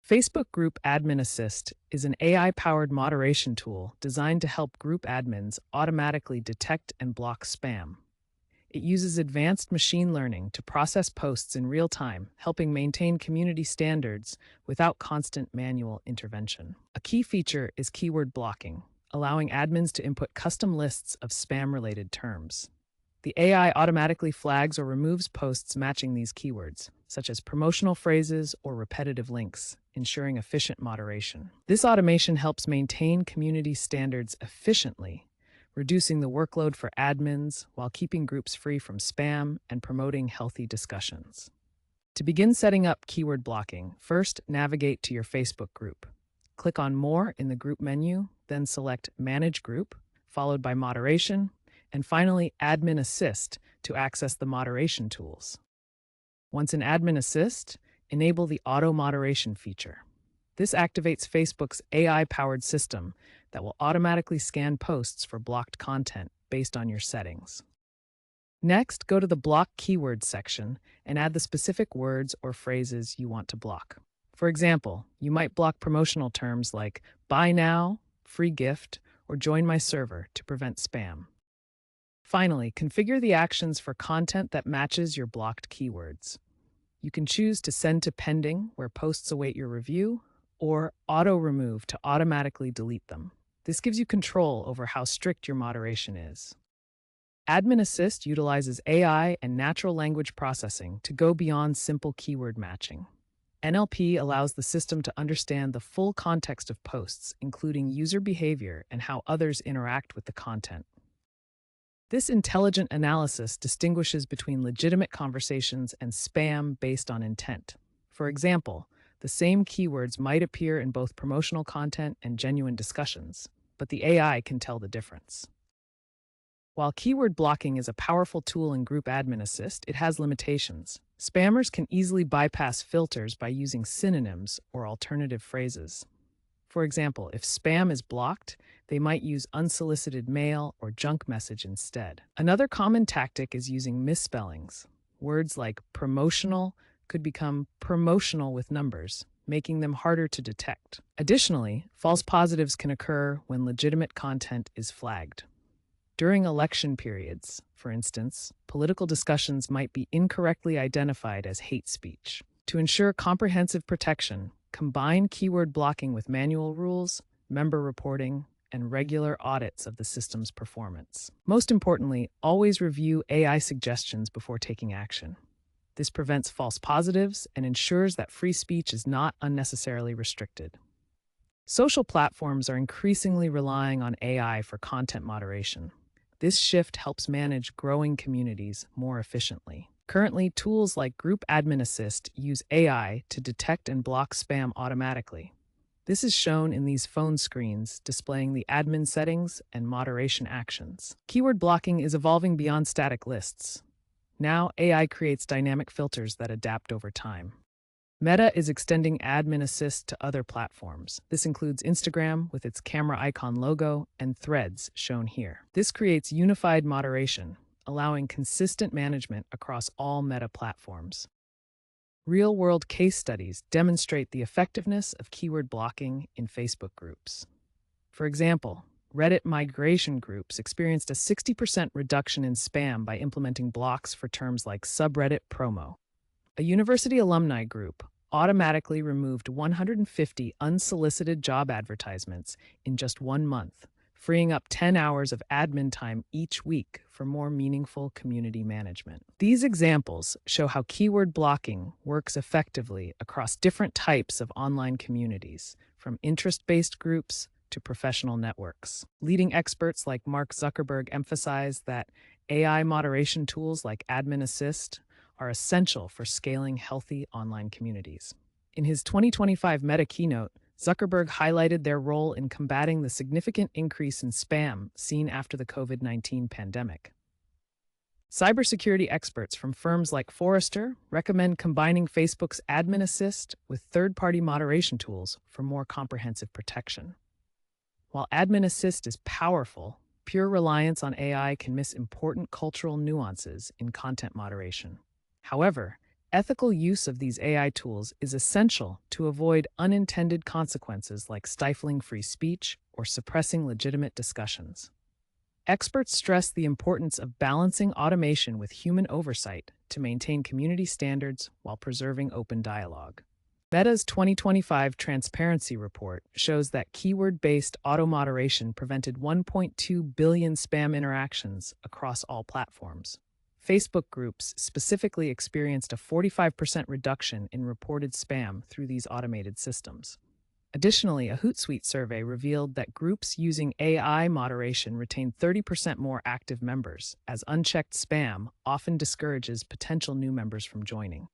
Facebook Group Admin Assist is an AI-powered moderation tool designed to help group admins automatically detect and block spam. It uses advanced machine learning to process posts in real time, helping maintain community standards without constant manual intervention. A key feature is keyword blocking, allowing admins to input custom lists of spam-related terms. The AI automatically flags or removes posts matching these keywords, such as promotional phrases or repetitive links, ensuring efficient moderation. This automation helps maintain community standards efficiently, reducing the workload for admins while keeping groups free from spam and promoting healthy discussions. To begin setting up keyword blocking, first navigate to your Facebook group. Click on More in the group menu, then select Manage Group, followed by Moderation, and finally Admin Assist to access the moderation tools. Once in Admin Assist, enable the Auto Moderation feature. This activates Facebook's AI-powered system that will automatically scan posts for blocked content based on your settings. Next, go to the Block Keywords section and add the specific words or phrases you want to block. For example, you might block promotional terms like buy now, free gift, or join my server to prevent spam. Finally, configure the actions for content that matches your blocked keywords. You can choose to send to pending, where posts await your review, or auto-remove to automatically delete them. This gives you control over how strict your moderation is. Admin Assist utilizes AI and natural language processing to go beyond simple keyword matching. NLP allows the system to understand the full context of posts, including user behavior and how others interact with the content. This intelligent analysis distinguishes between legitimate conversations and spam based on intent. For example, the same keywords might appear in both promotional content and genuine discussions, but the AI can tell the difference. While keyword blocking is a powerful tool in Group Admin Assist, it has limitations. Spammers can easily bypass filters by using synonyms or alternative phrases. For example, if spam is blocked, they might use unsolicited mail or junk message instead. Another common tactic is using misspellings. Words like promotional could become promotional with numbers, making them harder to detect. Additionally, false positives can occur when legitimate content is flagged. During election periods, for instance, political discussions might be incorrectly identified as hate speech. To ensure comprehensive protection, combine keyword blocking with manual rules, member reporting, and regular audits of the system's performance. Most importantly, always review AI suggestions before taking action. This prevents false positives and ensures that free speech is not unnecessarily restricted. Social platforms are increasingly relying on AI for content moderation. This shift helps manage growing communities more efficiently. Currently, tools like Group Admin Assist use AI to detect and block spam automatically. This is shown in these phone screens displaying the admin settings and moderation actions. Keyword blocking is evolving beyond static lists. Now, AI creates dynamic filters that adapt over time. Meta is extending Admin Assist to other platforms. This includes Instagram with its camera icon logo and Threads shown here. This creates unified moderation, allowing consistent management across all Meta platforms. Real-world case studies demonstrate the effectiveness of keyword blocking in Facebook groups. For example, Reddit migration groups experienced a 60% reduction in spam by implementing blocks for terms like subreddit promo. A university alumni group automatically removed 150 unsolicited job advertisements in just 1 month, freeing up 10 hours of admin time each week for more meaningful community management. These examples show how keyword blocking works effectively across different types of online communities, from interest-based groups to professional networks. Leading experts like Mark Zuckerberg emphasize that AI moderation tools like Admin Assist are essential for scaling healthy online communities. In his 2025 Meta keynote, Zuckerberg highlighted their role in combating the significant increase in spam seen after the COVID-19 pandemic. Cybersecurity experts from firms like Forrester recommend combining Facebook's Admin Assist with third-party moderation tools for more comprehensive protection. While Admin Assist is powerful, pure reliance on AI can miss important cultural nuances in content moderation. However, Ethical use of these AI tools is essential to avoid unintended consequences like stifling free speech or suppressing legitimate discussions. Experts stress the importance of balancing automation with human oversight to maintain community standards while preserving open dialogue. Meta's 2025 Transparency Report shows that keyword based auto moderation prevented 1.2 billion spam interactions across all platforms. Facebook groups specifically experienced a 45% reduction in reported spam through these automated systems. Additionally, a Hootsuite survey revealed that groups using AI moderation retain 30% more active members, as unchecked spam often discourages potential new members from joining.